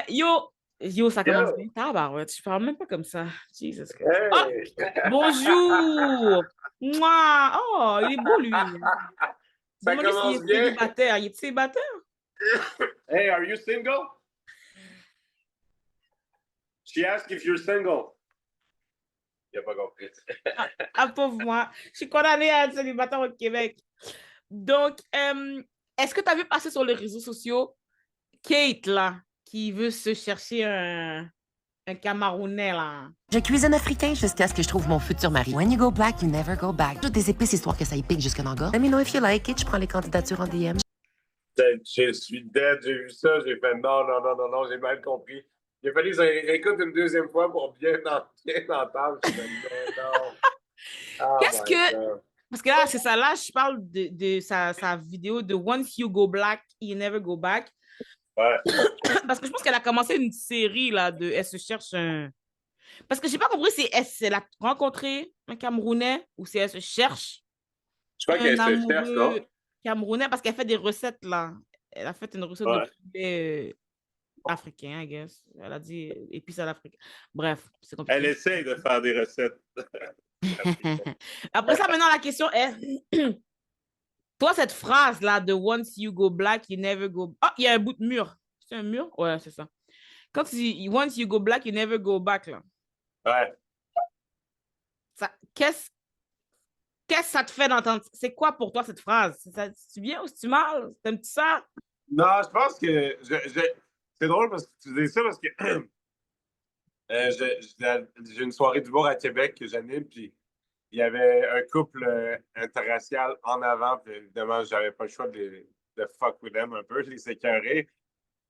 Yo, ça commence Yo, bien. Tabarouette, je parle même pas comme ça. Jesus Christ. Oh, hey. bonjour! Mouah! Oh, il est beau, lui. Ça Demandez s'il commence est bien. célibataire. Il est célibataire? Hey, are you single? She asked if you're single. Il a pas compris. Pauvre moi. Je suis condamnée à être célibataire au Québec. Donc, est-ce que tu as vu passer sur les réseaux sociaux Kate, là, qui veut se chercher un Camerounais, là? Je cuisine africain jusqu'à ce que je trouve mon futur mari. When you go black, you never go back. Toutes des épices histoire que ça y pique jusque dans le gorge. Let me know if you like it. Je prends les candidatures en DM. Je suis dead, j'ai vu ça, j'ai fait non, non, non, non, non, j'ai mal compris. Il a fallu que je réécoute une deuxième fois pour bien entendre. Je fais non. Oh Qu'est-ce my que... God. Parce que là, c'est ça. Là, je parle de sa vidéo de Once You Go Black, You Never Go Back. Ouais. Parce que je pense qu'elle a commencé une série, là, de... Elle se cherche un... Parce que j'ai pas compris si elle a rencontré un Camerounais ou si elle se cherche Je crois un qu'elle se cherche, non? amoureux Camerounais parce qu'elle fait des recettes, là. Elle a fait une recette de Ouais. poulet africain, I guess. Elle a dit épices à l'Afrique. Bref, c'est Elle compliqué. essaye de faire des recettes. Après ça, maintenant, la question est toi, cette phrase-là de Once you go black, you never go. Oh, il y a un bout de mur. C'est un mur? Ouais, c'est ça. Quand tu dis Once you go black, you never go back, là. Ouais. Qu'est-ce que ça te fait d'entendre? C'est quoi pour toi cette phrase? C'est bien ou c'est mal? T'aimes-tu ça? Non, je pense que c'est drôle parce que tu dis ça parce que j'ai une soirée d'humour à Québec que j'anime, puis il y avait un couple interracial en avant, puis évidemment, j'avais pas le choix de fuck with them un peu, je les écœurais.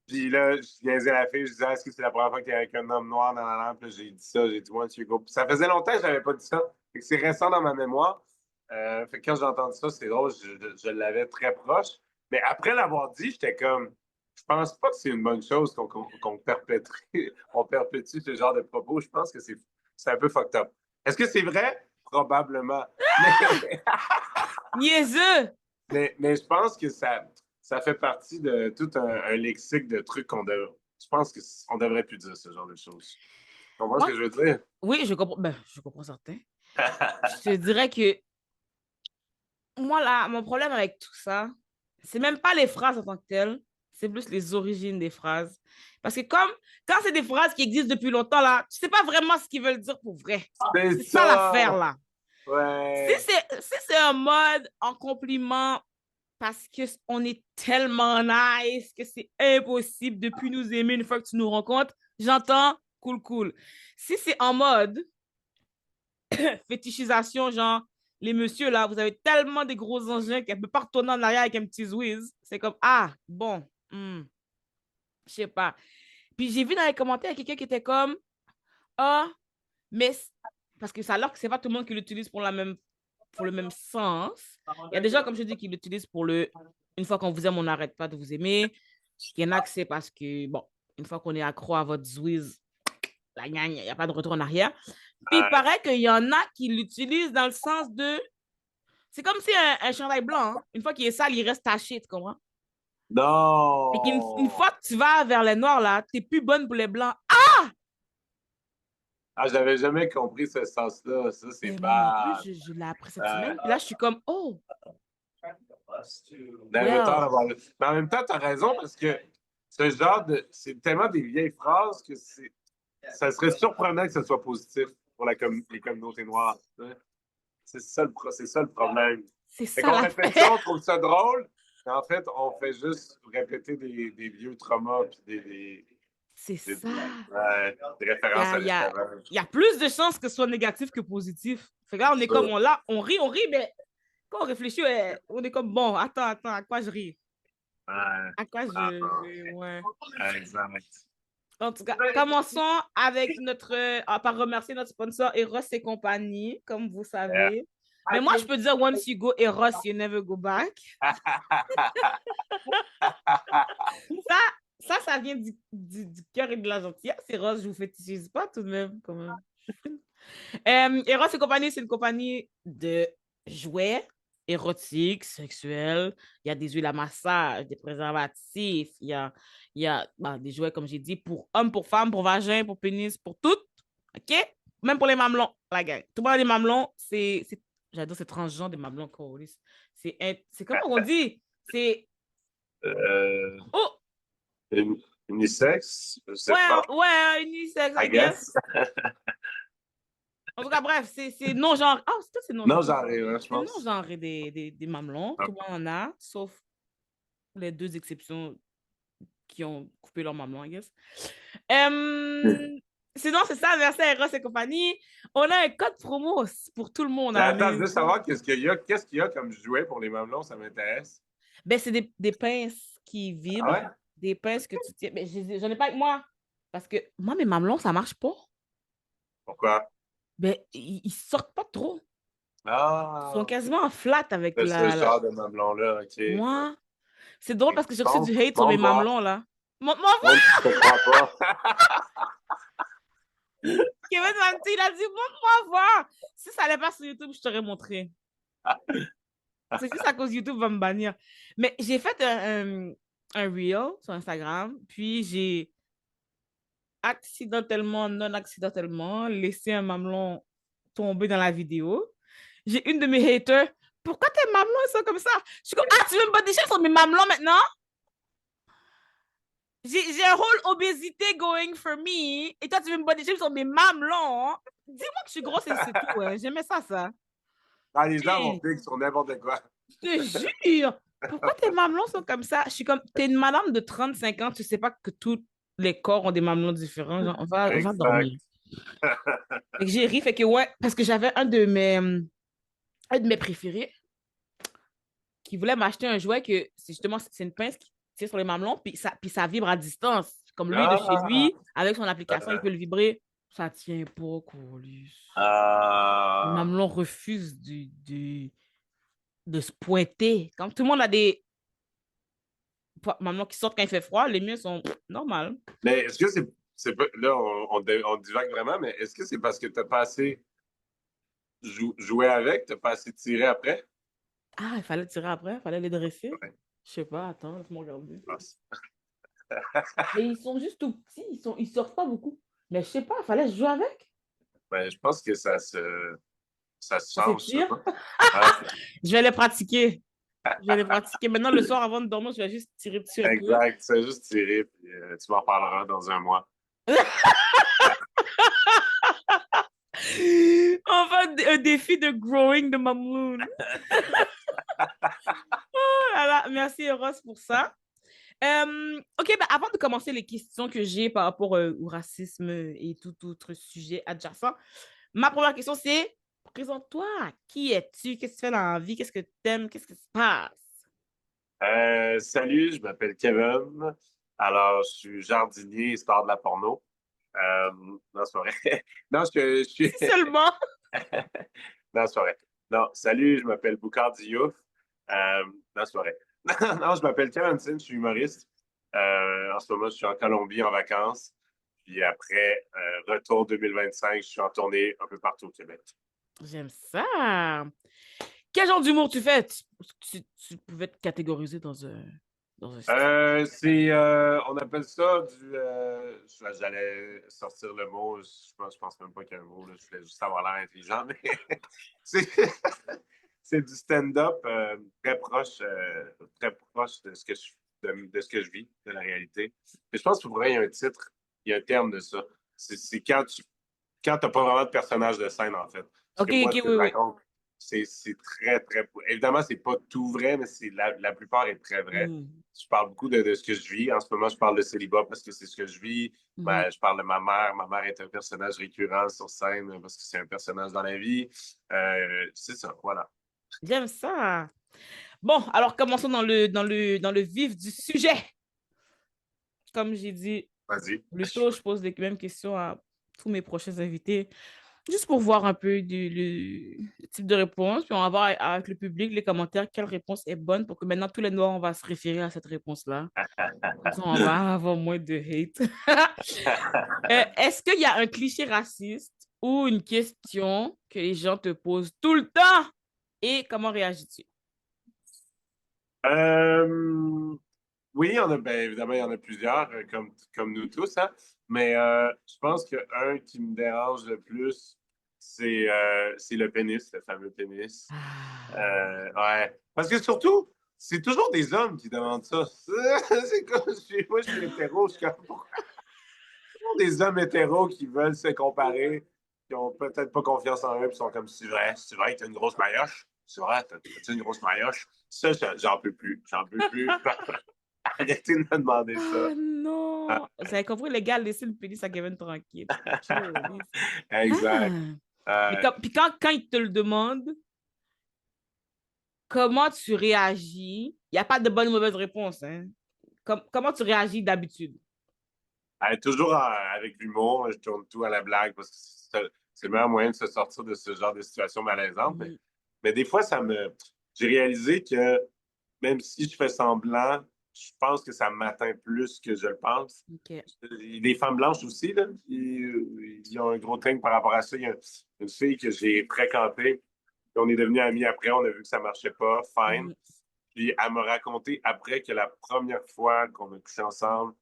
Puis là, je niaisais la fille, je disais, est-ce que c'est la première fois que tu es avec un homme noir dans la lampe? Puis j'ai dit ça, j'ai dit, once you go. Puis ça faisait longtemps que je n'avais pas dit ça. Fait que c'est récent dans ma mémoire. Fait que quand j'ai entendu ça, c'est drôle, je l'avais très proche. Mais après l'avoir dit, j'étais comme, je pense pas que c'est une bonne chose qu'on on perpétue ce genre de propos. Je pense que c'est un peu fucked up. Est-ce que c'est vrai? Probablement. Niaiseux! Mais je pense que ça fait partie de tout un lexique de trucs je pense qu'on devrait plus dire ce genre de choses. Tu comprends ce Moi, que je veux dire? oui, je comprends. Ben, je comprends certains. Je te dirais que moi, là, mon problème avec tout ça, c'est même pas les phrases en tant que telles, c'est plus les origines des phrases. Parce que comme quand c'est des phrases qui existent depuis longtemps, là, tu sais pas vraiment ce qu'ils veulent dire pour vrai. C'est C'est ça l'affaire, ça! là. Si Ouais. c'est un mode en compliment parce qu'on est tellement nice que c'est impossible de plus nous aimer une fois que tu nous rencontres, j'entends, cool, cool. Si c'est en mode fétichisation, genre, les messieurs, là, vous avez tellement des gros engins qu'elle peut pas retourner en arrière avec un petit whiz. C'est comme, ah, bon, je sais pas. Puis j'ai vu dans les commentaires quelqu'un qui était comme, ah, mais parce que ça a l'air que c'est pas tout le monde qui l'utilise pour le même sens. Il y a des gens, comme je dis, qui l'utilisent pour une fois qu'on vous aime, on n'arrête pas de vous aimer. Il y en a que c'est parce que, bon, une fois qu'on est accro à votre Zwiz, la gagne, il n'y a pas de retour en arrière. Puis il Ouais. paraît qu'il y en a qui l'utilisent dans le sens de. C'est comme si un chandail blanc, hein, une fois qu'il est sale, il reste taché, tu comprends? Et qu'une Non! fois que tu vas vers les noirs, là, t'es plus bonne pour les blancs. Ah, j'avais jamais compris ce sens-là. Ça, c'est Et moi non plus, bad. je l'ai appris cette Euh, semaine. Puis là, je suis comme, oh, Never thought well. about it. Mais en même temps, tu as raison parce que ce genre c'est tellement des vieilles phrases que ça serait surprenant que ce soit positif pour les communautés noires. Hein. C'est ça le problème. C'est Fait ça qu'on répète ça, on l'affaire. trouve ça drôle, mais en fait, on fait juste répéter des vieux traumas puis C'est ça. des Il y références a, à il y a, l'esclavage. il y a plus de chances que ce soit négatif que positif. Fait que là, on est comme, Ça. on rit, mais quand on réfléchit, on est comme, bon, attends, à quoi je ris? Ouais. À quoi Ah, ouais. exact. En tout cas, commençons avec par remercier notre sponsor Eros et compagnie, comme vous Yeah. savez. Mais moi, je peux dire, once you go Eros, you never go back. Ça, ça vient du cœur et de la gentillesse. Eros, je vous fétichise pas tout de même, quand même. Eros et compagnie, c'est une compagnie de jouets érotiques, sexuels. Il y a des huiles à massage, des préservatifs. Il y a des jouets, comme j'ai dit, pour hommes, pour femmes, pour vagin, pour pénis, pour tout. OK? Même pour les mamelons, la gang. Tout le monde a des mamelons. J'adore ces transgenres des mamelons. Câlisse. C'est comment on dit? C'est... Euh, Oh! unisexe, je sais Ouais, pas, ouais, unisex, I I guess. guess. En tout cas, bref, c'est non-genre. Ah, c'est Non, non-genre. j'en ai, je C'est pense. non-genre des mamelons. Ah. Tout le monde en a, sauf les deux exceptions qui ont coupé leur mamelon, I guess. Sinon, c'est ça, merci à Eros et compagnie. On a un code promo pour tout le monde Mais à la attends, je veux maison. savoir qu'est-ce qu'il y a comme jouet pour les mamelons, ça m'intéresse. Ben, c'est des pinces qui Ah vibrent, ouais? des pinces que tu tiens. Ben, j'en ai pas avec moi. Parce que moi, mes mamelons, ça marche pas. Pourquoi? Ben, ils sortent pas trop. Ils Ah, sont quasiment en flat avec c'est ce genre de mamelon-là, ok. moi. C'est drôle parce que j'ai reçu Bon, du hate sur bon mes voir. mamelons, là. Mon Bon, je te crois pas. Kevin m'a dit, il a dit, montre-moi voir. Si ça allait pas sur YouTube, je t'aurais montré. C'est juste à cause de YouTube va me bannir. Mais j'ai fait un reel sur Instagram, puis j'ai accidentellement, non accidentellement, laissé un mamelon tomber dans la vidéo. J'ai une de mes haters. Pourquoi tes mamelons ils sont comme ça? Je suis comme, ah, tu veux me body shame sur mes mamelons maintenant? J'ai un rôle obésité going for me, et toi, tu veux me body shame sur mes mamelons? Dis-moi que je suis grosse et c'est tout. Hein. J'aimais ça. Ah, les gens vont Hey, piquer sur n'importe quoi. je te jure. Pourquoi tes mamelons sont comme ça? Je suis comme, t'es une madame de 35 ans, tu sais pas que tous les corps ont des mamelons différents. Genre, on va Exact. dormir. Fait que j'ai ri, fait que ouais, parce que j'avais un de mes préférés qui voulait m'acheter un jouet que c'est justement, c'est une pince qui tire sur les mamelons, puis ça vibre à distance. Comme lui, de chez Ah, lui, avec son application, il peut le vibrer. Ça tient pas, Colis. Les ah. mamelons refusent de se pointer. Comme tout le monde a des mamelons qui sortent quand il fait froid, les miens sont normales. Mais est-ce que c'est pas, là, on divague vraiment, mais est-ce que c'est parce que t'as pas assez joué avec, t'as pas assez tiré après? Ah, il fallait tirer après, il fallait les dresser. Ouais. Je sais pas, attends, laisse-moi regarder. Ah, Mais ils sont juste tout petits, ils sortent pas beaucoup. Mais je sais pas, il fallait jouer avec. ben, je pense que ça se Ça change, ça. s'étire. Ouais, Je vais les pratiquer. Je vais les pratiquer. Maintenant, le soir, avant de dormir, je vais juste tirer dessus un peu. exact. Tu vas juste tirer, puis tu m'en parleras dans un mois. Enfin, un défi de growing de mamelon. Oh là là, merci Eros pour ça. OK, ben, avant de commencer les questions que j'ai par rapport au racisme et tout autre sujet adjacent, ma première question, c'est présente-toi. Qui es-tu? Qu'est-ce que tu fais dans la vie? Qu'est-ce que tu aimes? Qu'est-ce qui se passe? Salut, je m'appelle Kevin. Alors, je suis jardinier et star de la porno. Non, c'est pas vrai. Non, je suis. Si seulement. Non, c'est pas vrai. Non, salut, je m'appelle Boukhar Diouf. Non, c'est pas vrai. Non, je m'appelle Kevin Sin, je suis humoriste. En ce moment, je suis en Colombie en vacances. Puis après, retour 2025, je suis en tournée un peu partout au Québec. J'aime ça. Quel genre d'humour tu fais? Tu pouvais te catégoriser dans un style. On appelle ça du. J'allais sortir le mot, je pense même pas qu'il y a un mot, là, je voulais juste avoir l'air intelligent, mais c'est, c'est du stand-up très proche de de ce que je vis, de la réalité. Et je pense que pour vrai, il y a un titre, il y a un terme de ça. C'est quand t'as pas vraiment de personnage de scène, en fait. Parce OK, que moi, OK, ce que oui, je oui. raconte, c'est très, très. Évidemment, c'est pas tout vrai, mais la plupart est très vrai. Mm. Je parle beaucoup de ce que je vis. En ce moment, je parle de célibat parce que c'est ce que je vis. Mhm. Ben, je parle de ma mère. Ma mère est un personnage récurrent sur scène parce que c'est un personnage dans la vie. C'est ça, voilà. J'aime ça. Bon, alors commençons dans le vif du sujet. Comme j'ai dit Vas-y. plus tôt, je pose les mêmes questions à tous mes prochains invités, juste pour voir un peu le type de réponse. Puis on va voir avec le public, les commentaires, quelle réponse est bonne pour que maintenant tous les Noirs, on va se référer à cette réponse-là. Comme ça, on va avoir moins de hate. Est-ce qu'il y a un cliché raciste ou une question que les gens te posent tout le temps et comment réagis-tu? Oui, ben, évidemment, il y en a plusieurs, comme nous tous, hein. Mais je pense qu'un qui me dérange le plus, c'est le pénis, le fameux pénis. Ah. Ouais. Parce que surtout, c'est toujours des hommes qui demandent ça. C'est comme, moi, je suis hétéro, je suis comme, pourquoi toujours des hommes hétéros qui veulent se comparer, qui ont peut-être pas confiance en eux, puis sont comme, c'est vrai que t'as une grosse maillotche? C'est vrai, t'as une grosse maillotche? Ça, j'en peux plus. J'en peux plus. Arrêtez de me demander ça. Ah non! Vous avez compris, les gars, laissez le pénis à Kevin tranquille. Calisse. Exact. Ah. Euh, Puis quand il te le demande, comment tu réagis? Il n'y a pas de bonne ou mauvaise réponse, hein? Comment tu réagis d'habitude? toujours avec l'humour, je tourne tout à la blague parce que c'est le meilleur moyen de se sortir de ce genre de situation malaisante. Mhm. Mais des fois, j'ai réalisé que même si je fais semblant, je pense que ça m'atteint plus que je le pense. OK. Les femmes blanches aussi, là, ils ont un gros thing par rapport à ça. Il y a une fille que j'ai fréquentée, puis on est devenus amis après, on a vu que ça marchait pas, fine. Mhm. Puis elle m'a raconté après que la première fois qu'on a couché ensemble,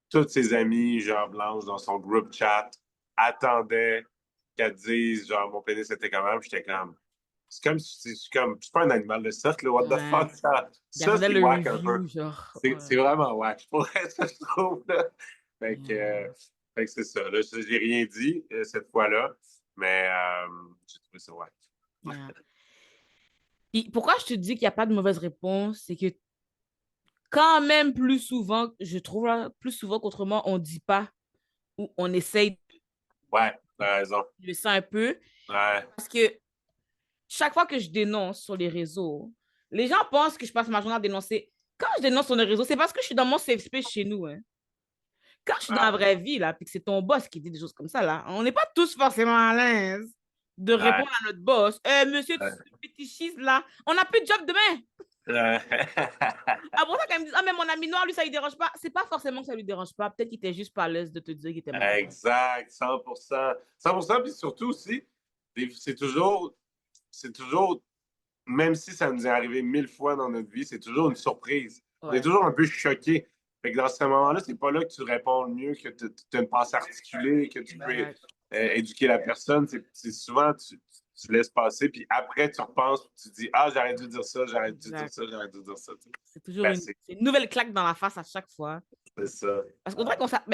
toutes ses amies, genre blanches, dans son group chat, attendaient qu'elle dise, genre, mon pénis était quand même. J'étais comme, c'est pas un animal de cercle, what the Ouais. fuck, ça Gardez c'est le whack un peu. review, genre. C'est Ouais. vraiment whack. Pour ça, je trouve, là. Fait que, Yeah. fait que c'est ça. Là, j'ai rien dit cette fois-là, mais j'ai trouvé ça whack. Yeah. Puis pourquoi je te dis qu'il n'y a pas de mauvaise réponse, c'est que quand même plus souvent, je trouve là, plus souvent qu'autrement, on ne dit pas ou on essaye Ouais, t'as raison. de le un peu. Ouais, Parce que chaque fois que je dénonce sur les réseaux, les gens pensent que je passe ma journée à dénoncer. Quand je dénonce sur les réseaux, c'est parce que je suis dans mon safe space chez nous. Hein. Quand je suis dans la ouais, vraie vie, là, puis que c'est ton boss qui dit des choses comme ça, là, on n'est pas tous forcément à l'aise de ouais, répondre à notre boss. Monsieur, tu te fétichises, là. On n'a plus de job demain. ouais. Après ça, quand ils me disent, ah, mais mon ami noir, lui, ça lui dérange pas. C'est pas forcément que ça lui dérange pas. Peut-être qu'il était juste pas à l'aise de te dire qu'il était mal à l'aise. Exact, 100%. 100%, puis surtout aussi, c'est toujours, même si ça nous est arrivé 1000 fois dans notre vie, c'est toujours une surprise. On est Ouais. toujours un peu choqué. Fait que dans ce moment-là, c'est pas là que tu réponds le mieux, que tu as une pensée articulée, que tu peux Exact. éduquer la personne. C'est souvent, tu laisses passer, puis après, tu repenses, tu te dis, ah, j'aurais dû dire ça, j'aurais dû dire Exact. ça, j'aurais dû dire ça. Tu sais. C'est toujours Ben, c'est c'est une nouvelle claque dans la face à chaque fois. c'est ça. Parce qu'on dirait qu'on s'attend.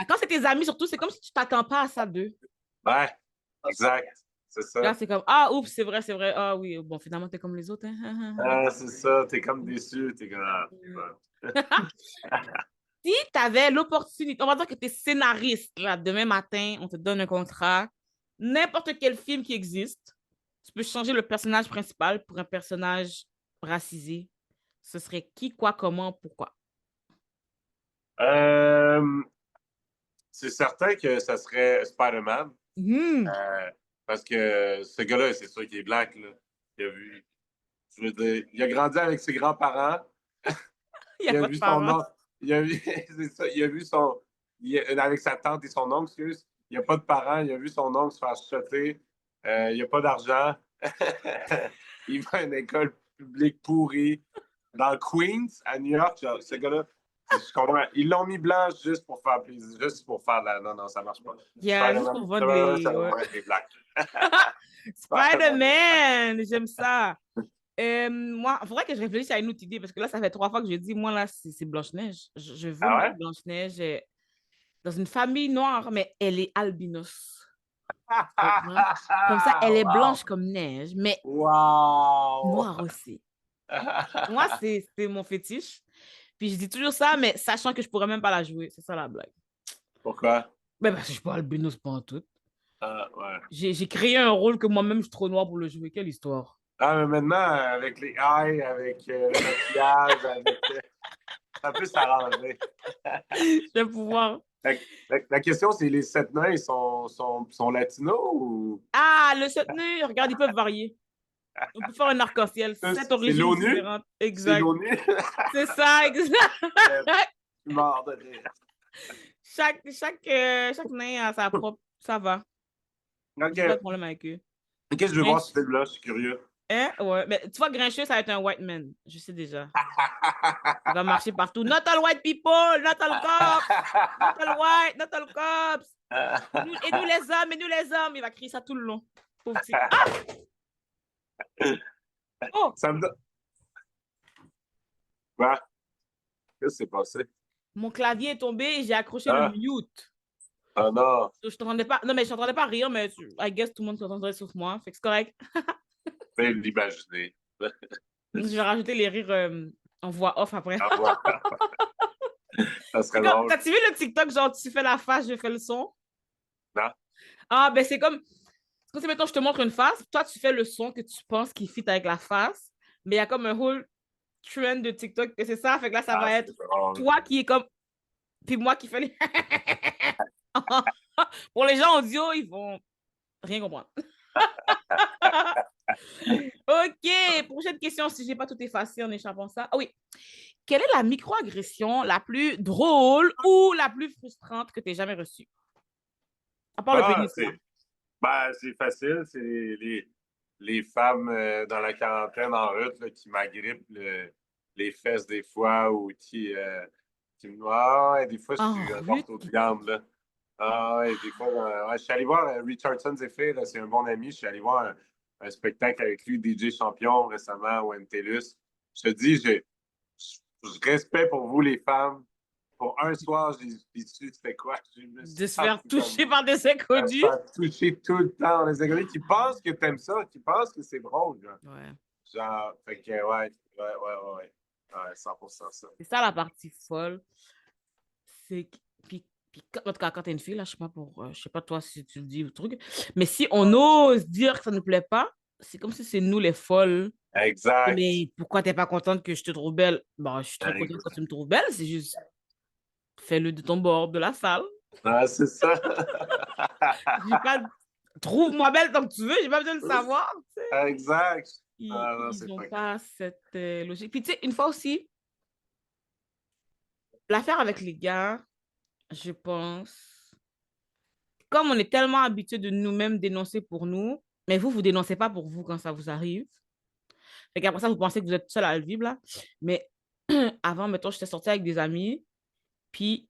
Quand c'est tes amis, surtout, c'est comme si tu t'attends pas à ça d'eux. Ouais, exact. C'est Là, ça. c'est comme, ah, oups, c'est vrai, c'est vrai. Ah oui, bon, finalement, t'es comme les autres. Hein. Ah, c'est ça, t'es comme déçu, t'es comme. Ah, ouais. Si tu avais l'opportunité, on va dire que tu es scénariste, là, demain matin, on te donne un contrat, n'importe quel film qui existe, tu peux changer le personnage principal pour un personnage racisé. Ce serait qui, quoi, comment, pourquoi? Euh, c'est certain que ça serait Spider-Man. Hmm. euh, parce que ce gars-là, c'est sûr qu'il est black, là. Il a vu, je veux dire, il a grandi avec ses grands-parents. Il n'y a Il a pas de vu son parents. oncle. Il a vu, c'est ça, il a vu avec sa tante et son oncle, excuse. Il n'y a pas de parents. Il a vu son oncle se faire chuter. Il n'y a pas d'argent. Il va à une école publique pourrie dans le Queens, à New York. Genre, ce gars-là, je comprends. Ils l'ont mis blanc juste pour faire plaisir, juste pour faire la. Non, non, ça marche pas. Il y a juste pour vendre les. Ça va Ouais. vraiment être des blagues. Spider-Man, j'aime ça. Moi, il faudrait que je réfléchisse à une autre idée parce que là, ça fait 3 fois que je dis, moi, là, c'est Blanche-Neige. Je veux Ah mettre ouais? Blanche-Neige dans une famille noire, mais elle est albinos. Tu comprends? Comme ça, elle est Wow! blanche comme neige, mais Wow! noire aussi. Moi, c'est mon fétiche. Puis je dis toujours ça, mais sachant que je pourrais même pas la jouer. C'est ça la blague. Pourquoi? Mais parce que je suis pas albinos pas en tout. Ah, ouais. J'ai créé un rôle que moi-même, je suis trop noir pour le jouer. Quelle histoire? Ah, mais maintenant, avec les eyes, avec le maquillage, ça peut s'arranger. Je vais pouvoir. La question, c'est les 7 nains, ils sont latinos ou Ah, le soutenu, regarde, ils peuvent varier. On peut faire un arc-en-ciel, 7 origines l'ONU? différentes. C'est Exact. l'ONU? C'est ça, exact. Je suis mort de rire. Chaque nain a sa propre. Ça va. OK. J'ai pas de problème avec eux. OK, je vais Mais voir ce film-là, je suis curieux. Hein? Ouais. Mais tu vois, Grincheux, ça va être un white man. Je sais déjà. Il va marcher partout. Not all white people, not all cops, not all white, not all cops. Et nous les hommes, et nous les hommes. Il va crier ça tout le long. Pauvre petit. Ah! Oh! Ça me donne. Ouais. Qu'est-ce qui s'est passé? Mon clavier est tombé et j'ai accroché le Ah, mute. oh non. Je t'entendais pas. Non, mais je t'entendais pas rire, mais I guess tout le monde s'entendrait sauf moi. Fait que c'est correct. Je vais l'imaginer. Je vais rajouter les rires en voix off après. Au revoir. Ça serait Comme, drôle. t'as-tu vu le TikTok, genre tu fais la face, je fais le son? Non? Ah, ben c'est comme si maintenant je te montre une face, toi tu fais le son que tu penses qui fit avec la face, mais il y a comme un whole trend de TikTok que c'est ça, fait que là ça va Ah, être c'est drôle. toi qui est comme, puis moi qui fais les. Pour les gens audio, ils vont rien comprendre. Ok, prochaine question, si j'ai pas tout effacé en échappant ça. Ah oui, quelle est la microagression la plus drôle ou la plus frustrante que tu aies jamais reçue? À part le Ah, pénis, là. c'est facile. C'est les femmes dans la quarantaine en route là, qui m'agrippent les fesses des fois ou qui me. Ah, ouais, des fois, je En suis un route? morceau de viande. Là. Ah, ouais, des fois, ouais, je suis allé voir Richardson Zephyr, là, c'est un bon ami. Je suis allé voir un spectacle avec lui, DJ Champion, récemment, au MTLUS. Je te dis, je respecte pour vous, les femmes. Pour un soir, j'ai su c'était quoi. Je me suis De se faire senti toucher comme par des se inconnus? faire toucher tout le temps. Les inconnus qui pensent que t'aimes ça, qui pensent que c'est drôle. Genre, Ouais. genre fait que ouais. Ouais, 100% ça. C'est ça la partie folle. C'est que- puis en tout cas, quand t'es une fille, là, je sais pas toi si tu le dis ou truc, mais si on ose dire que ça ne plaît pas, c'est comme si c'est nous les folles. Exact. Mais pourquoi t'es pas contente que je te trouve belle? Bon, je suis très contente quand tu me trouves belle, c'est juste fais-le de ton bord de la salle. Ah, c'est ça. J'ai pas trouve-moi belle tant que tu veux, j'ai pas besoin de savoir. Exact. Ils, Ah, non, ils c'est ont pas. pas cette logique. Puis tu sais, une fois aussi, l'affaire avec les gars, je pense, comme on est tellement habitué de nous-mêmes dénoncer pour nous, mais vous dénoncez pas pour vous quand ça vous arrive. Fait qu'après ça, vous pensez que vous êtes seul à le vivre, là. Mais avant, mettons, j'étais sortie avec des amis, puis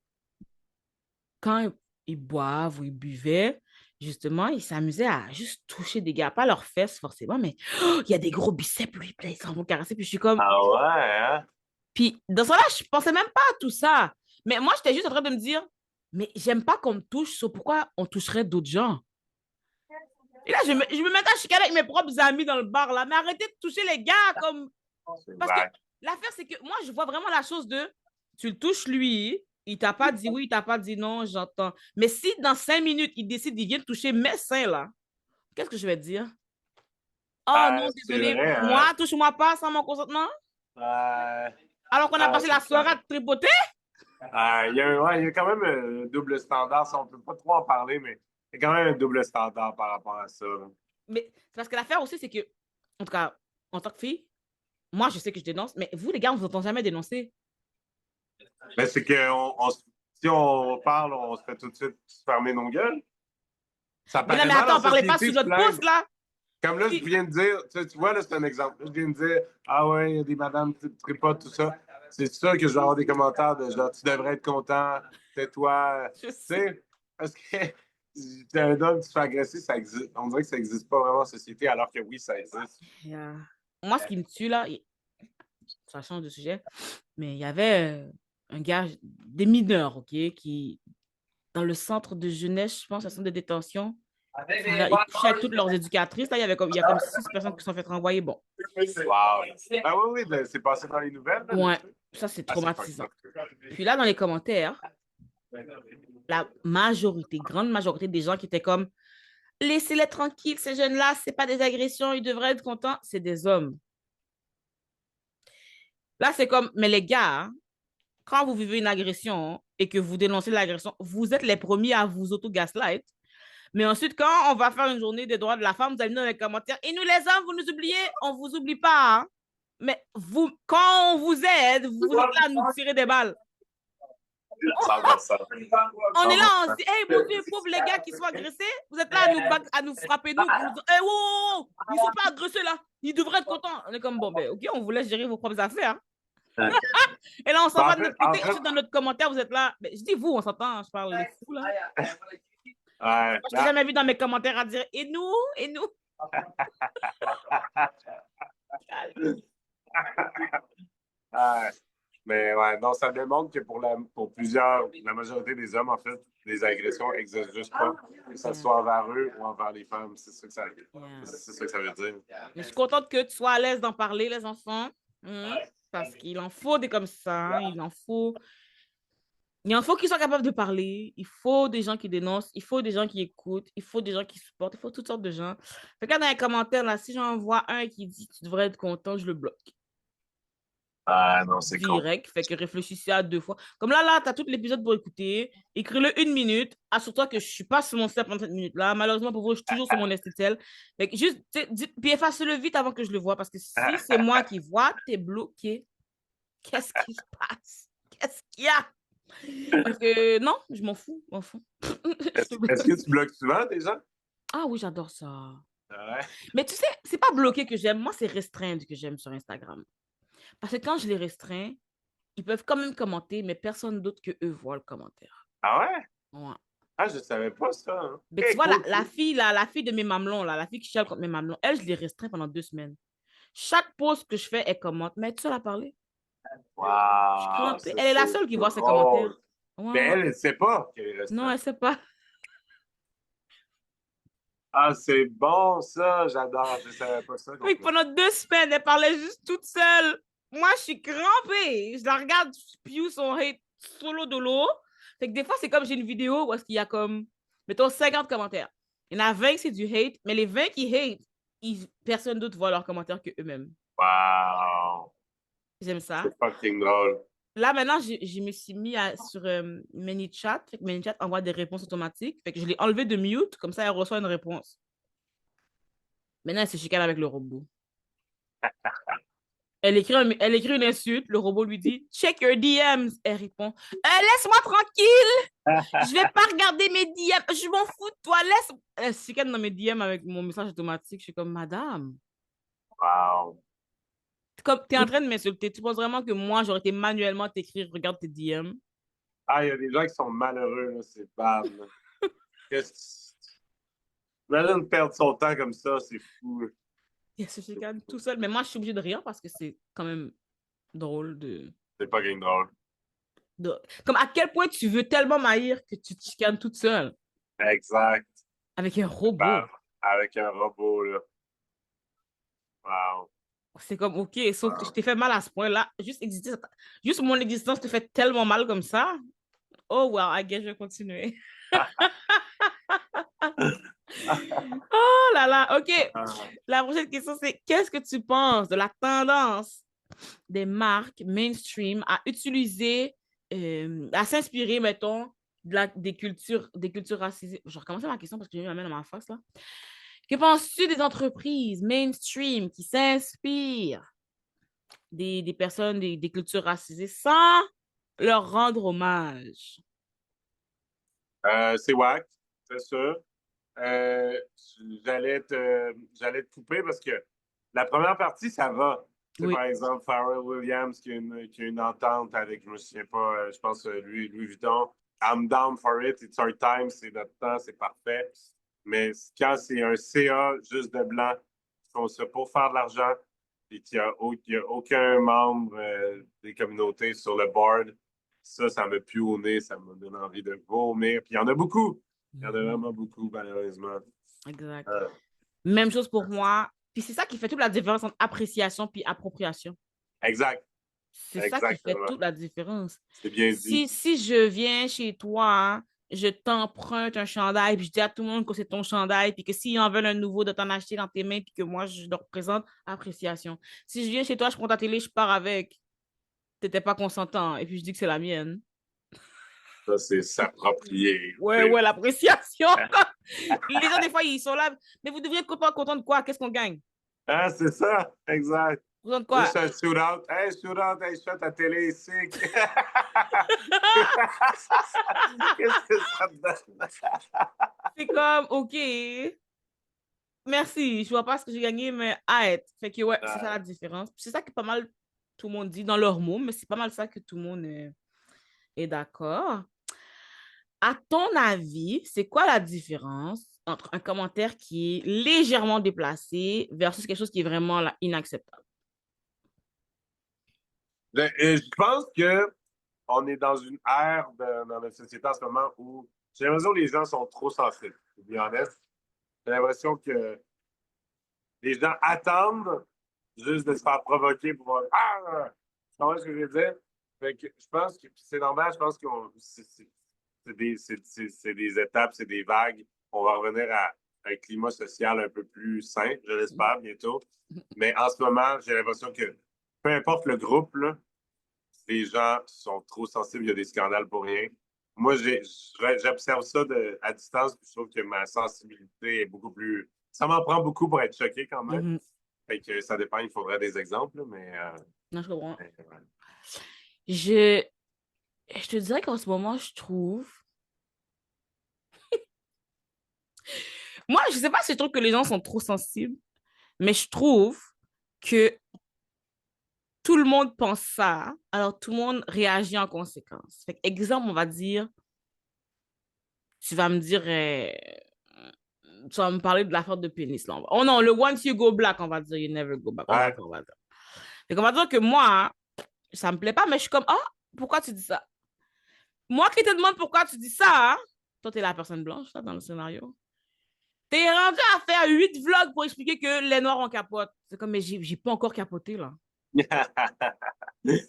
quand ils boivent ou ils buvaient, justement, ils s'amusaient à juste toucher des gars, pas leurs fesses forcément, mais oh, il y a des gros biceps, lui, puis là, ils s'en vont caresser, puis je suis comme... Ah ouais, hein? Puis dans ce là je pensais même pas à tout ça. Mais moi, j'étais juste en train de me dire, mais j'aime pas qu'on me touche, so pourquoi on toucherait d'autres gens? Et là, je me mettais à chicaner avec mes propres amis dans le bar, là, mais arrêtez de toucher les gars, comme... C'est Parce que vague. l'affaire, c'est que moi, je vois vraiment la chose de, tu le touches lui, il t'a pas dit oui, il t'a pas dit non, j'entends. Mais si dans 5 minutes, il décide, il vient te toucher mes seins, là, qu'est-ce que je vais te dire? Oh non, C'est désolé, vrai, hein? moi, touche-moi pas sans mon consentement. Euh, Alors qu'on a passé c'est la soirée à clair. te tripoter. Ouais, il y a quand même un double standard. Si on ne peut pas trop en parler, mais il y a quand même un double standard par rapport à ça. Mais c'est parce que l'affaire aussi, c'est que, en tout cas, en tant que fille, moi, je sais que je dénonce, mais vous, les gars, on vous entend jamais dénoncer. Mais c'est que si on parle, on se fait tout de suite fermer nos gueules. Ça Mais non, paraît mais mal attends, en on parlait pas société sur de se notre plaindre. poste, là. Comme là, je viens de dire, tu vois, là, c'est un exemple. Là, je viens de dire, ah ouais, il y a des madames qui ne tripotent, tout ça. C'est sûr que je vais avoir des commentaires de genre, tu devrais être content, tais-toi. Je Tu sais. sais, parce que t'es un homme, tu te fais agresser, ça existe. On dirait que ça n'existe pas vraiment en société, alors que oui, ça existe. Yeah. Moi, ce qui me tue, là, ça change de sujet, mais il y avait un gars, des mineurs, OK, qui, dans le centre de jeunesse, je pense, un centre de détention, ils couchaient avec toutes leurs éducatrices. Là, il y a comme 6 personnes qui se sont fait renvoyer. Bon, Wow. Ah oui, c'est passé dans les nouvelles. Là, ouais, ça, c'est ah, c'est pas traumatisant. Puis là, dans les commentaires, la majorité, grande majorité des gens qui étaient comme laissez-les tranquilles, ces jeunes-là, c'est pas des agressions, ils devraient être contents, c'est des hommes. Là, c'est comme, mais les gars, quand vous vivez une agression et que vous dénoncez l'agression, vous êtes les premiers à vous auto-gaslight. Mais ensuite, quand on va faire une journée des droits de la femme, vous allez nous dans les commentaires, et nous les hommes, vous nous oubliez, on vous oublie pas. Hein? Mais vous, quand on vous aide, vous êtes là à nous tirer des balles. 100%. On est là, on se dit, hey, mon Dieu, pauvres les gars qui sont agressés, vous êtes là à nous frapper, nous, pour nous dire, hey, wow, ils sont pas agressés là, ils devraient être contents. On est comme, bon, ben, ok, on vous laisse gérer vos propres affaires. Et là, on s'en va de notre côté, ensuite, dans notre commentaire, vous êtes là. Ben, je dis vous, on s'entend, je parle des fous là. Moi, je t'ai jamais vu dans mes commentaires à dire, et nous, et nous. Mais ouais, non, ça démontre que pour plusieurs, la majorité des hommes, en fait, les agressions n'existent juste pas, que ce soit envers eux ou envers les femmes. C'est ça que ça veut dire. Mais je suis contente que tu sois à l'aise d'en parler, les enfants. Parce qu'il en faut des comme ça. Il en faut qu'ils soient capables de parler. Il faut des gens qui dénoncent. Il faut des gens qui écoutent. Il faut des gens qui supportent. Il faut toutes sortes de gens. Fait que dans les commentaires, là, si j'en vois un qui dit tu devrais être content, je le bloque. Ah non, c'est con. Direct. Fait que réfléchissez à 2 fois. Comme là, tu as tout l'épisode pour écouter. Écris-le 1 minute. Assure-toi que je suis pas sur mon step pendant cette minute-là. Malheureusement, pour vous, je suis toujours sur mon STL. Fait que juste, puis efface-le vite avant que je le vois. Parce que si c'est moi qui vois, t'es bloqué. Qu'est-ce qui se passe? Qu'est-ce qu'il y a? Parce que non, je m'en fous. Est-ce que tu bloques souvent des gens? Ah oui, j'adore ça. Ouais. Mais tu sais, c'est pas bloquer que j'aime. Moi, c'est restreindre que j'aime sur Instagram. Parce que quand je les restreins, ils peuvent quand même commenter, mais personne d'autre que eux voit le commentaire. Ah ouais? Ouais. Ah, je savais pas ça. Hein. Mais tu vois, la fille de mes mamelons, là, la fille qui chiale contre mes mamelons, elle, je l'ai restreint pendant 2 semaines. Chaque post que je fais, elle commente. Mais tu seule à parler. Wow, elle est la seule qui voit ses commentaires. Ouais, mais elle ne sait pas qu'elle est restreinte. Non, elle sait pas. Ah, c'est bon ça, j'adore. Je savais pas ça. Oui, pendant 2 semaines, elle parlait juste toute seule. Moi, je suis crampée. Je la regarde spew son hate solo de l'eau. Fait que des fois, c'est comme j'ai une vidéo où est-ce qu'il y a comme, mettons, 50 commentaires. Il y en a 20 c'est du hate, mais les 20 qui hate, personne d'autre voit leurs commentaires que eux-mêmes. Wow. J'aime ça. C'est fucking drôle. Là, maintenant, je me suis mis sur ManyChat. Fait que ManyChat envoie des réponses automatiques. Fait que je l'ai enlevé de mute, comme ça, elle reçoit une réponse. Maintenant, elle se chicane avec le robot. Elle écrit une insulte, le robot lui dit « Check your DMs ». Elle répond « Laisse-moi tranquille, je vais pas regarder mes DM, je m'en fous de toi, laisse ». Elle se chicane dans mes DM avec mon message automatique. Je suis comme « Madame, Wow. t'es en train de m'insulter, tu penses vraiment que moi, j'aurais été manuellement t'écrire « Regarde tes DM ». Ah, il y a des gens qui sont malheureux, là, c'est bad. Imagine perdre son temps comme ça, c'est fou. Il se chicane tout seul, mais moi, je suis obligée de rire parce que c'est quand même drôle de... C'est pas game drôle. Comme à quel point tu veux tellement m'haïr que tu te chicanes toute seule. Exact. Avec un robot. Bam. Avec un robot, là. Wow. C'est comme, OK, sauf que je t'ai fait mal à ce point-là. Juste mon existence te fait tellement mal comme ça. Oh, well, I guess je vais continuer. Oh là là, OK. La prochaine question, c'est qu'est-ce que tu penses de la tendance des marques mainstream à utiliser, à s'inspirer, mettons, des cultures racisées? Je vais recommencer ma question parce que j'ai mis ma main dans ma face, là. Que penses-tu des entreprises mainstream qui s'inspirent des personnes, des cultures racisées sans leur rendre hommage? C'est wack, c'est sûr. J'allais te couper parce que la première partie, ça va. Oui. Par exemple, Pharrell Williams qui a une entente avec, je me souviens pas, je pense Louis Vuitton. I'm down for it, it's our time, c'est notre temps, c'est parfait. Mais quand c'est un CA juste de blanc, qui font ça pour faire de l'argent, et qu'il n'y a aucun membre des communautés sur le board, ça me pue au nez, ça me donne envie de vomir. Puis il y en a beaucoup. Il y en a vraiment beaucoup, malheureusement. Exact. Même chose pour moi. Puis c'est ça qui fait toute la différence entre appréciation puis appropriation. Exact. C'est ça qui fait toute la différence. C'est bien dit. Si je viens chez toi, je t'emprunte un chandail, puis je dis à tout le monde que c'est ton chandail, puis que s'ils en veulent un nouveau, de t'en acheter dans tes mains, puis que moi, je leur présente appréciation. Si je viens chez toi, je prends ta télé, je pars avec. T'étais pas consentant, et puis je dis que c'est la mienne. Ça, c'est s'approprier. Ouais, l'appréciation. Les gens, des fois, ils sont là. Mais vous devriez être content de quoi? Qu'est-ce qu'on gagne? Ah, c'est ça, exact. Représente quoi? Juste un shootout. Hey, shootout, hey, shot à télé ici. Qu'est-ce que ça te donne? C'est comme, OK, merci, je vois pas ce que j'ai gagné, mais arrête. Fait que ouais, c'est ça la différence. C'est ça que pas mal tout le monde dit dans leurs mots, mais c'est pas mal ça que tout le monde est d'accord. À ton avis, c'est quoi la différence entre un commentaire qui est légèrement déplacé versus quelque chose qui est vraiment là, inacceptable? Je pense que on est dans une ère dans notre société en ce moment où j'ai l'impression que les gens sont trop sensibles, pour bien honnête. J'ai l'impression que les gens attendent juste de se faire provoquer pour voir Ah! Tu comprends ce que je veux dire? Fait que je pense que c'est normal, je pense que c'est des étapes, c'est des vagues. On va revenir à un climat social un peu plus sain, je l'espère, bientôt. Mais en ce moment, j'ai l'impression que peu importe le groupe, là, les gens sont trop sensibles, il y a des scandales pour rien. Moi, j'observe ça à distance, puis je trouve que ma sensibilité est beaucoup plus. Ça m'en prend beaucoup pour être choqué quand même. Mhm. Fait que ça dépend, il faudrait des exemples, là, mais. Non, je comprends. Ouais. Je, je te dirais qu'en ce moment, je trouve. Moi, je sais pas si je trouve que les gens sont trop sensibles, mais je trouve que tout le monde pense ça, alors tout le monde réagit en conséquence. Fait que, exemple, on va dire, tu vas me dire, tu vas me parler de l'affaire de pénis, là. Oh non, le once you go black, on va dire, you never go back. Ouais. On va dire. Fait qu'on va dire que moi, ça me plaît pas, mais je suis comme, ah, pourquoi tu dis ça? Moi qui te demande pourquoi tu dis ça, toi, t'es la personne blanche, là, dans le scénario. T'es rendu à faire 8 vlogs pour expliquer que les Noirs ont capote. C'est comme, mais j'ai pas encore capoté, là.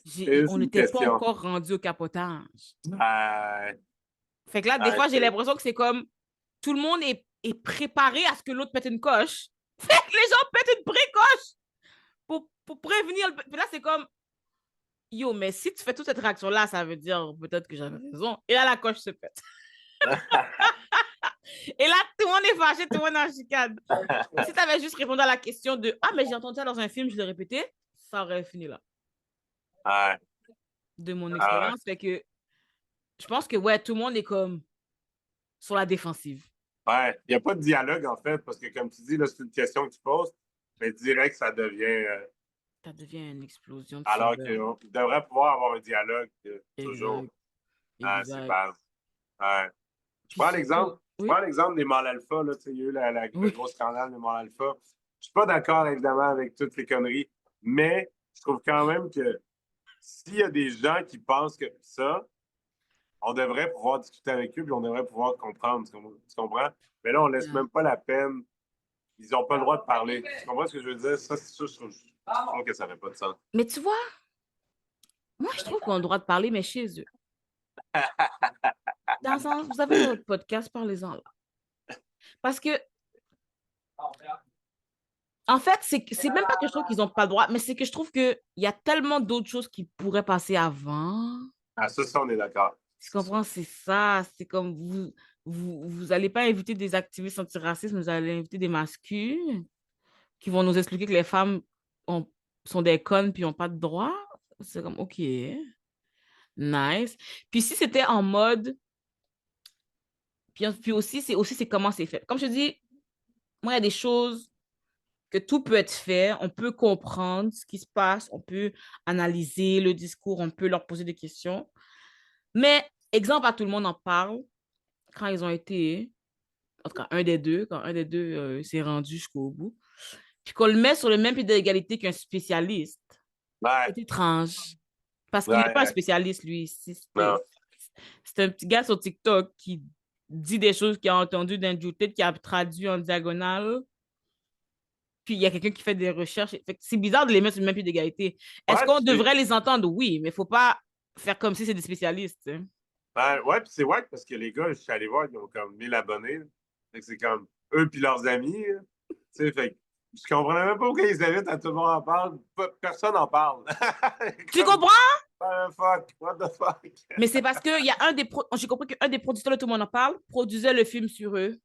C'est On une n'était pas question. encore rendu au capotage. Euh, Fait que là, des fois, j'ai l'impression que c'est comme tout le monde est préparé à ce que l'autre pète une coche. Fait que les gens pètent une précoche pour prévenir. Puis là, c'est comme, yo, mais si tu fais toute cette réaction-là, ça veut dire peut-être que j'avais raison. Et là, la coche se pète. Et là, tout le monde est fâché, tout le monde est en chicane. Si tu avais juste répondu à la question de ah, mais j'ai entendu ça dans un film, je l'ai répété, ça aurait fini là. ouais. De mon expérience. Fait que je pense que ouais, tout le monde est comme sur la défensive. Ouais. Il n'y a pas de dialogue, en fait, parce que, comme tu dis, là, c'est une question que tu poses, mais direct, ça devient. Ça devient une explosion de Alors cyber. qu'il devrait pouvoir avoir un dialogue toujours. Exact. C'est Exact. base. Ouais. Je Puis prends surtout, l'exemple. Je oui, prends l'exemple des mâles alpha, là, tu sais, il y a eu le oui. gros scandale des mâles alpha. Je suis pas d'accord, évidemment, avec toutes les conneries, mais je trouve quand même que s'il y a des gens qui pensent que ça, on devrait pouvoir discuter avec eux, puis on devrait pouvoir comprendre. Tu comprends? Mais là, on laisse Yeah. même pas la peine. Ils n'ont pas le droit de parler. Tu comprends ce que je veux dire? Ça, c'est sûr, je trouve que ça n'a pas de sens. Mais tu vois, moi, je trouve qu'on a le droit de parler, mais chez eux. Dans le sens, vous avez votre podcast, parlez-en là. Parce que, en fait, c'est même pas que je trouve qu'ils n'ont pas le droit, mais c'est que je trouve qu'il y a tellement d'autres choses qui pourraient passer avant. Ah, ça, on est d'accord. Tu comprends? C'est ça. C'est comme vous allez pas inviter des activistes antiracistes, vous allez inviter des masculins qui vont nous expliquer que les femmes sont des connes puis n'ont pas de droits. C'est comme, OK, nice. Puis si c'était en mode, puis aussi, c'est comment c'est fait. Comme je te dis, moi, il y a des choses que tout peut être fait, on peut comprendre ce qui se passe, on peut analyser le discours, on peut leur poser des questions. Mais, exemple, à tout le monde en parle, quand ils ont été, en tout cas, quand un des deux s'est rendu jusqu'au bout, puis qu'on le met sur le même pied d'égalité qu'un spécialiste, Ouais, c'est étrange. Parce qu'il n'est pas un ouais, spécialiste, lui. non. C'est un petit gars sur TikTok qui dit des choses qu'il a entendues d'un Tate, qui a traduit en diagonale. Puis il y a quelqu'un qui fait des recherches. Fait que c'est bizarre de les mettre sur le même pied d'égalité. Est-ce Ouais, qu'on devrait les entendre? Oui, mais il ne faut pas faire comme si c'est des spécialistes. Hein. ouais, puis c'est wack parce que les gars, je suis allé voir, ils ont comme 1000 abonnés. Fait que c'est comme eux puis leurs amis. Là. Tu sais, fait que je comprenais même pas pourquoi ils invitent à tout le monde en parle. Personne n'en parle. Tu Comme, comprends? what the fuck? Mais c'est parce que il y a j'ai compris qu'un des producteurs de Tout le monde en parle produisait le film sur eux.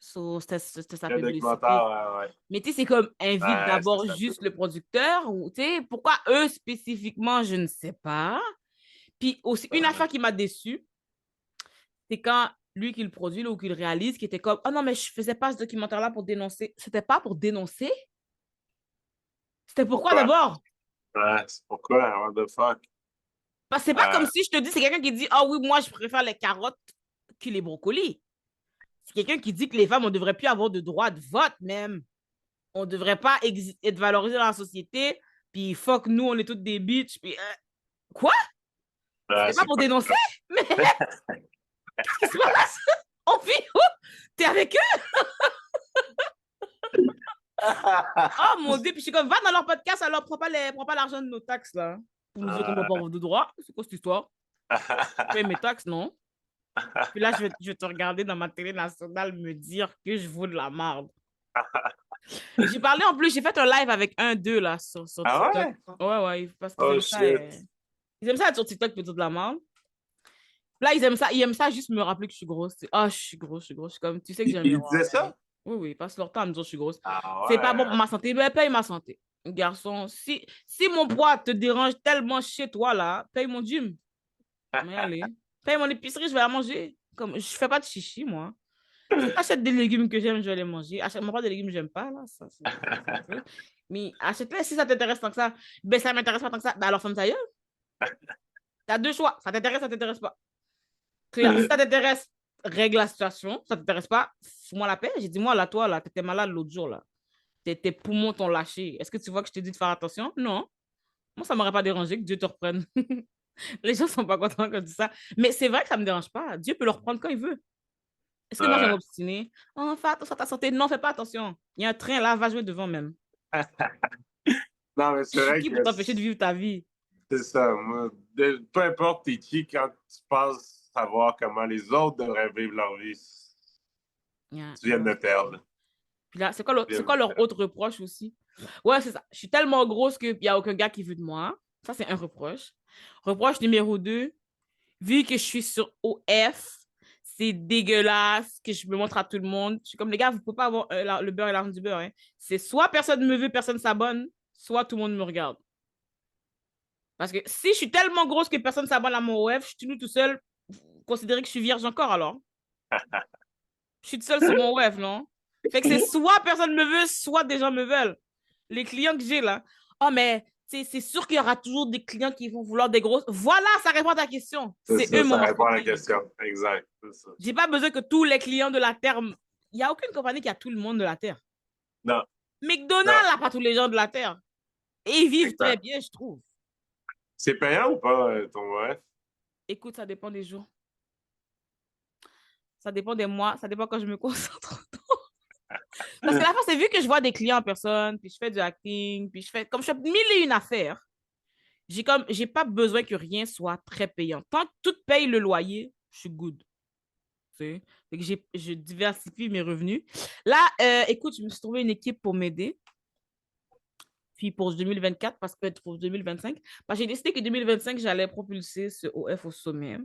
So, c'était sa Le publicité. documentaire, ouais. Mais tu sais, c'est comme invite Ouais, d'abord c'est ça. juste le producteur ou tu sais, pourquoi eux spécifiquement, je ne sais pas. Puis aussi, une affaire qui m'a déçue, c'est quand lui qui le produit là, ou qui le réalise, qui était comme, oh non, mais je faisais pas ce documentaire-là pour dénoncer. C'était pas pour dénoncer. C'était pourquoi Pourquoi? d'abord? Ouais, c'est pourquoi? What the fuck? Parce que c'est pas comme si je te dis, c'est quelqu'un qui dit, ah oui, moi, je préfère les carottes que les brocolis. C'est quelqu'un qui dit que les femmes, on devrait plus avoir de droit de vote, même. On devrait pas être valorisé dans la société. Puis fuck, nous, on est toutes des bitches. Puis quoi? C'était pas C'est pour pas dénoncer? Mais qu'est-ce qui se passe? On vit où? T'es avec eux? Oh mon Dieu, puis je suis comme, va dans leur podcast, alors prends pas l'argent de nos taxes, là. Pour nous dire qu'on ne doit pas avoir de droit. C'est quoi cette histoire? Je paye mes taxes, non? Puis là, je vais te regarder dans ma télé nationale me dire que je vaux de la merde. J'ai parlé en plus, j'ai fait un live avec un d'eux, là, sur Ah TikTok. ouais? Ouais, parce qu'ils Oh aiment ça. shit. Ils aiment ça être sur TikTok, plutôt de la merde. Là, ils aiment ça juste me rappeler que je suis grosse. Ah, je suis grosse, je suis grosse. Je suis comme, tu sais que j'ai un Il miroir. disait ça? Oui, ils passent leur temps à me dire que je suis grosse. Ah C'est pas bon pour ouais. ma santé, mais paye ma santé. Garçon, si mon poids te dérange tellement chez toi, là, paye mon gym. Mais allez. Paye mon épicerie, je vais la manger. Comme, je fais pas de chichi, moi. Si t'achètes des légumes que j'aime, je vais les manger. Achète-moi pas des légumes que j'aime pas, là. Mais achète-les si ça t'intéresse tant que ça. Ben, ça m'intéresse pas tant que ça. Ben, alors, ferme ta gueule. T'as deux choix. Ça t'intéresse pas. Claire, si ça t'intéresse, règle la situation. Ça t'intéresse pas, fous-moi la paix. J'ai dit, moi, là, toi, là, t'étais malade l'autre jour, là. Tes poumons t'ont lâché. Est-ce que tu vois que je t'ai dit de faire attention? Non. Moi, ça m'aurait pas dérangé que Dieu te reprenne. Les gens sont pas contents quand je dis ça. Mais c'est vrai que ça me dérange pas. Dieu peut le reprendre quand il veut. Est-ce que moi, je vais Ouais. m'obstiner? Oh, fais attention à ta santé. Non, fais pas attention. Il y a un train là, va jouer devant même. Non, mais Je c'est suis vrai qui que pour t'empêcher de vivre ta vie? c'est ça. Moi, peu importe t'es qui, quand tu penses savoir comment les autres devraient vivre leur vie, Yeah, tu viens de yeah. me perdre. Puis là, c'est Tu viens c'est de quoi me leur perdre. autre reproche aussi? Ouais, c'est ça. Je suis tellement grosse qu'il n'y a aucun gars qui veut de moi. Ça, c'est un reproche. Reproche numéro 2, vu que je suis sur OF, c'est dégueulasse que je me montre à tout le monde. Je suis comme, les gars, vous ne pouvez pas avoir le beurre et l'argent du beurre. Hein. C'est soit personne ne me veut, personne ne s'abonne, soit tout le monde me regarde. Parce que si je suis tellement grosse que personne ne s'abonne à mon OF, je suis tout seul, vous considérez que je suis vierge encore alors? Je suis toute seule sur mon web, non? Fait que c'est soit personne me veut, soit des gens me veulent. Les clients que j'ai là. Oh, mais c'est sûr qu'il y aura toujours des clients qui vont vouloir des grosses. Voilà, ça répond à ta question. C'est C'est ça, eux mon ça répond à la marketing. question. Exact. C'est ça. J'ai pas besoin que tous les clients de la Terre. Il n'y a aucune compagnie qui a tout le monde de la Terre. Non, McDonald's non, n'a pas tous les gens de la Terre. Et ils vivent très exact. bien, je trouve. C'est payant ou pas, ton OF? Écoute, ça dépend des jours. Ça dépend des mois. Ça dépend quand je me concentre. Parce que la fois, c'est vu que je vois des clients en personne, puis je fais du acting, puis je fais comme je fais mille et une affaires. J'ai pas besoin que rien soit très payant. Tant que tout paye le loyer, je suis good. Tu sais? Je diversifie mes revenus. Là, écoute, je me suis trouvé une équipe pour m'aider. Puis pour 2024, parce que pour 2025, parce que j'ai décidé que 2025, j'allais propulser ce OF au sommet.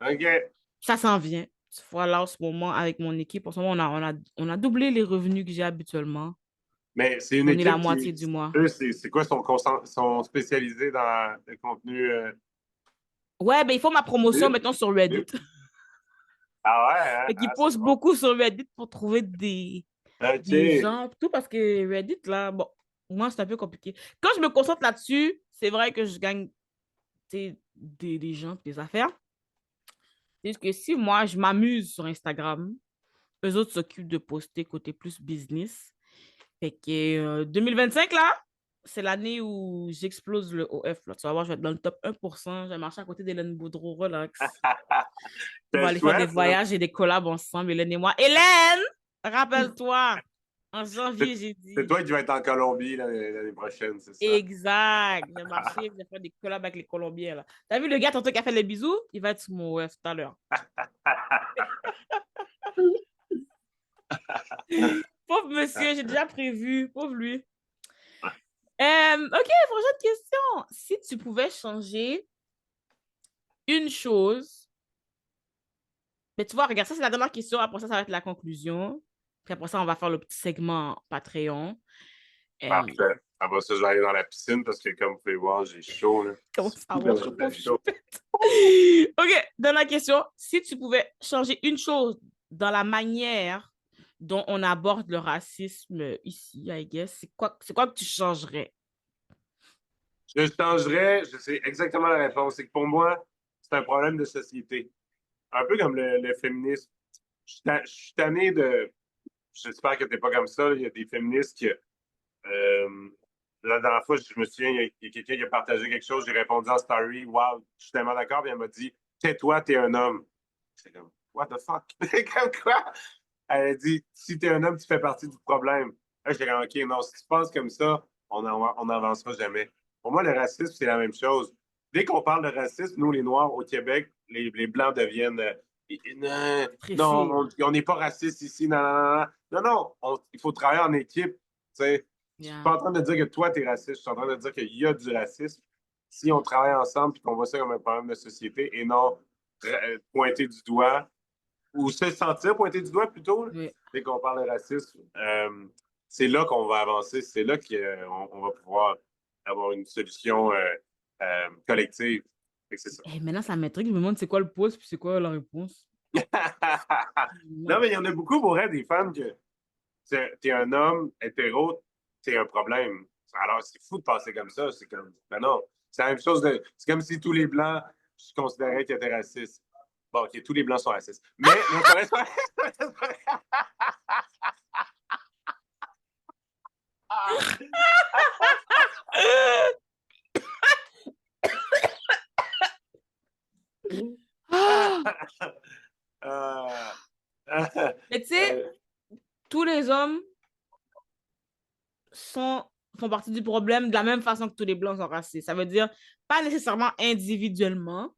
OK. Ça s'en vient. Voilà, en ce moment, avec mon équipe, en ce moment, on a doublé les revenus que j'ai habituellement. Mais c'est une Donné la équipe moitié qui. du mois. Eux, c'est quoi, sont spécialisés dans le contenu. Ouais, ben ils font ma promotion Lutte? maintenant sur Reddit. Ah ouais, hein? Fait qu'ils Ah, c'est postent bon. beaucoup sur Reddit pour trouver des OK. gens. Tout parce que Reddit, là, bon, moi, c'est un peu compliqué. Quand je me concentre là-dessus, c'est vrai que je gagne des gens, des affaires. C'est juste que si moi, je m'amuse sur Instagram, eux autres s'occupent de poster côté plus business. Fait que 2025, là, c'est l'année où j'explose le OF. Là. Tu vas voir, je vais être dans le top 1%. Je vais marcher à côté d'Hélène Boudreau, relax. On Je va te aller faire des souhaite, là. voyages et des collabs ensemble, Hélène et moi. Hélène! Rappelle-toi, en janvier, C'est j'ai c'est dit. toi qui vas être en Colombie l'année prochaine, c'est ça? Exact. Je vais marcher, je vais faire des collabs avec les Colombiens. Là. T'as vu le gars tantôt qui a fait les bisous? Il va être sur mon OF tout à l'heure. Pauvre monsieur, j'ai déjà prévu. Pauvre lui. OK, prochaine question. Si tu pouvais changer une chose, mais tu vois, regarde, ça c'est la dernière question, après ça va être la conclusion. Puis après ça, on va faire le petit segment Patreon. Parfait. Après ça, je vais aller dans la piscine parce que, comme vous pouvez voir, j'ai chaud. Là. Comment ça va, je pauvre chaud. choupette. OK, dernière question. Si tu pouvais changer une chose dans la manière dont on aborde le racisme ici, I guess, c'est quoi que tu changerais? Je changerais, je sais exactement la réponse. C'est que pour moi, c'est un problème de société. Un peu comme le féminisme. Je suis tanné de. J'espère que t'es pas comme ça. Il y a des féministes qui. La dernière fois, je me souviens, il y a quelqu'un qui a partagé quelque chose. J'ai répondu en story. Wow, je suis tellement d'accord. Puis elle m'a dit, tais-toi, t'es un homme. C'est comme, what the fuck? Comme quoi? Elle a dit, si t'es un homme, tu fais partie du problème. Là, j'étais comme, OK, non, si tu penses comme ça, on n'avancera jamais. Pour moi, le racisme, c'est la même chose. Dès qu'on parle de racisme, nous, les Noirs, au Québec, les Blancs deviennent. Non, Stressé. on n'est pas raciste ici. Non, non, non. Non, non, il faut travailler en équipe. Tu sais. Je suis Yeah. pas en train de dire que toi, tu es raciste. Je suis en train de dire qu'il y a du racisme. Si on travaille ensemble et qu'on voit ça comme un problème de société et non pointer du doigt ou se sentir pointer du doigt plutôt, Oui. dès qu'on parle de racisme, c'est là qu'on va avancer. C'est là qu'on va pouvoir avoir une solution collective. C'est ça. Et maintenant, ça m'intrigue. Je me demande c'est quoi le pause puis c'est quoi la réponse. Non, mais il y en a beaucoup pour elle, des femmes que t'es un homme hétéro, c'est un problème. Alors, c'est fou de penser comme ça. C'est comme, ben non, c'est la même chose. C'est comme si tous les Blancs, je considérais qu'ils étaient racistes. Bon, OK, tous les Blancs sont racistes. Mais, non, c'est vrai, c'est vrai. Ah! Mais tu sais, euh, tous les hommes font partie du problème de la même façon que tous les blancs sont racistes. Ça veut dire pas nécessairement individuellement,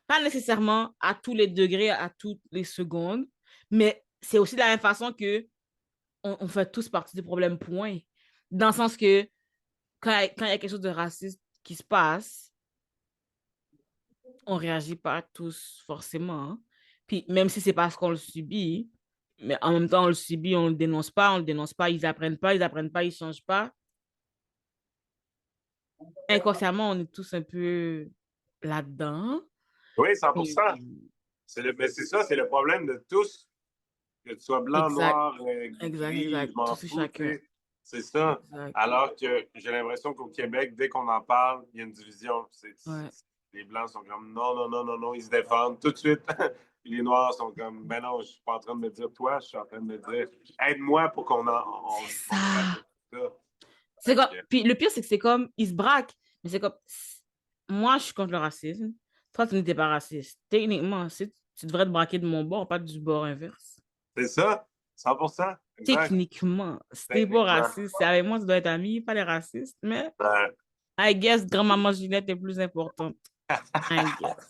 pas nécessairement à tous les degrés, à toutes les secondes, mais c'est aussi de la même façon que on fait tous partie du problème, point. Dans le sens que quand il y a quelque chose de raciste qui se passe, on réagit pas tous forcément, hein. Puis même si c'est parce qu'on le subit, mais en même temps, on le subit, on le dénonce pas, ils apprennent pas, ils changent pas. Inconsciemment, on est tous un peu là-dedans. oui, 100%. Et- Mais c'est ça, c'est le problème de tous. Que tu sois blanc, Exact, noir, exact, gris, je exact. m'en Tous et fous, tu chacun. sais. C'est ça. Exact. Alors que j'ai l'impression qu'au Québec, dès qu'on en parle, il y a une division. Ouais. Les Blancs sont comme non, non, non, non, non, ils se défendent tout de suite. Puis les Noirs sont comme ben non, je suis pas en train de me dire toi, je suis en train de me dire aide-moi pour C'est on traite ça. de tout ça. C'est comme... Que, Puis le pire, c'est que c'est comme, ils se braquent. Mais c'est comme, moi, je suis contre le racisme. Toi, tu n'étais pas raciste. Techniquement, tu devrais te braquer de mon bord, pas du bord inverse. c'est ça, 100%. Exact. Techniquement, si t'es pas Techniquement. raciste, c'est avec moi, tu dois être ami, pas les racistes. Mais, Ouais. I guess, grand-maman Ginette est plus importante. I guess.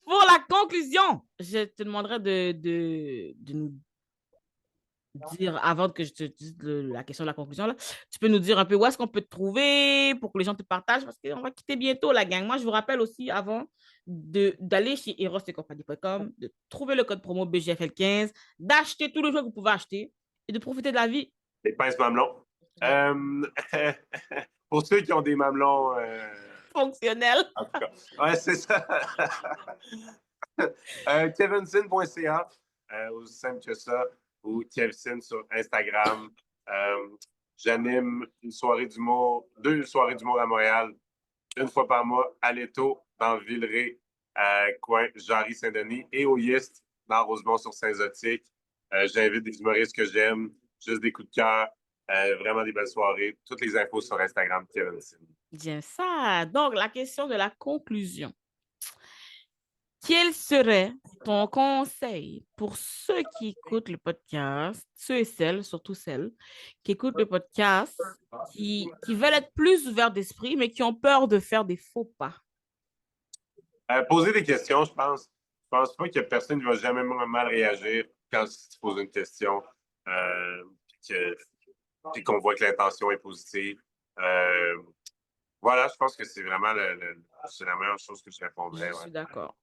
Pour la conclusion, je te demanderai de nous dire, avant que je te dise la question de la conclusion, là, tu peux nous dire un peu où est-ce qu'on peut te trouver pour que les gens te partagent, parce qu'on va quitter bientôt la gang. Moi, je vous rappelle aussi, avant d'aller chez erosetcompagnie.com, de trouver le code promo BGFL15, d'acheter tous les jeux que vous pouvez acheter et de profiter de la vie Les pinces mamelons. Euh, pour ceux qui ont des mamelons. fonctionnelle. En tout cas. Ouais, c'est ça. Kevinson.ca, aussi simple que ça, ou Kevin sur Instagram. J'anime une soirée d'humour, deux soirées d'humour à Montréal, une fois par mois, à l'Étau, dans Villeray, coin Jarry-Saint-Denis, et au Yist, dans Rosemont sur Saint-Zotique. J'invite des humoristes que j'aime, juste des coups de cœur, vraiment des belles soirées. Toutes les infos sur Instagram, Kevinson. Bien ça. Donc, la question de la conclusion. Quel serait ton conseil pour ceux qui écoutent le podcast, ceux et celles, surtout celles, qui écoutent le podcast, qui veulent être plus ouverts d'esprit, mais qui ont peur de faire des faux pas? Poser des questions, je pense. Je pense pas qu'il y a personne qui va jamais mal réagir quand tu poses une question, puis qu'on voit que l'intention est positive. Voilà, je pense que c'est vraiment c'est la meilleure chose que je Je répondrais. suis Ouais. d'accord.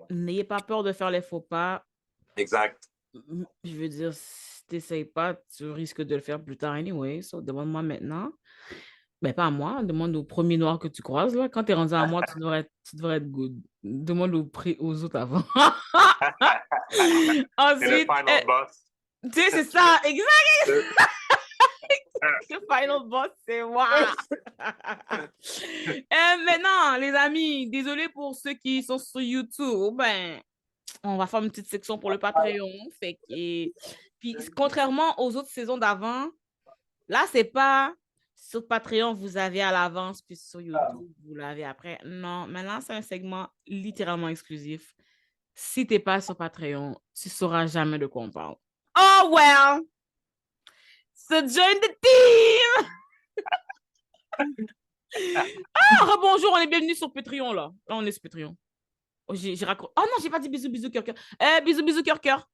N'ayez pas peur de faire les faux pas. Exact. Je veux dire, si t'essayes pas, tu risques de le faire plus tard anyway. So, demande-moi maintenant. Ben, pas à moi. Demande au premier noir que tu croises, là. Quand t'es rendu à moi, tu devrais être good. Demande aux autres avant. C'est le Ensuite, final boss. tu sais, c'est ça. Exact. Le final boss, c'est moi. Maintenant, les amis, désolé pour ceux qui sont sur YouTube. Ben, on va faire une petite section pour le Patreon. Fait que, puis, contrairement aux autres saisons d'avant, là, c'est pas sur Patreon, vous avez à l'avance, puis sur YouTube, vous l'avez après. Non, maintenant, c'est un segment littéralement exclusif. Si t'es pas sur Patreon, tu sauras jamais de quoi on parle. Oh well! So join the team! Ah, bonjour, on est bienvenue sur Patreon, là. Là, on est sur Patreon. Oh, j'ai raccroché. Oh non, j'ai pas dit bisous, bisous, cœur, cœur. Bisous, bisous, cœur, cœur.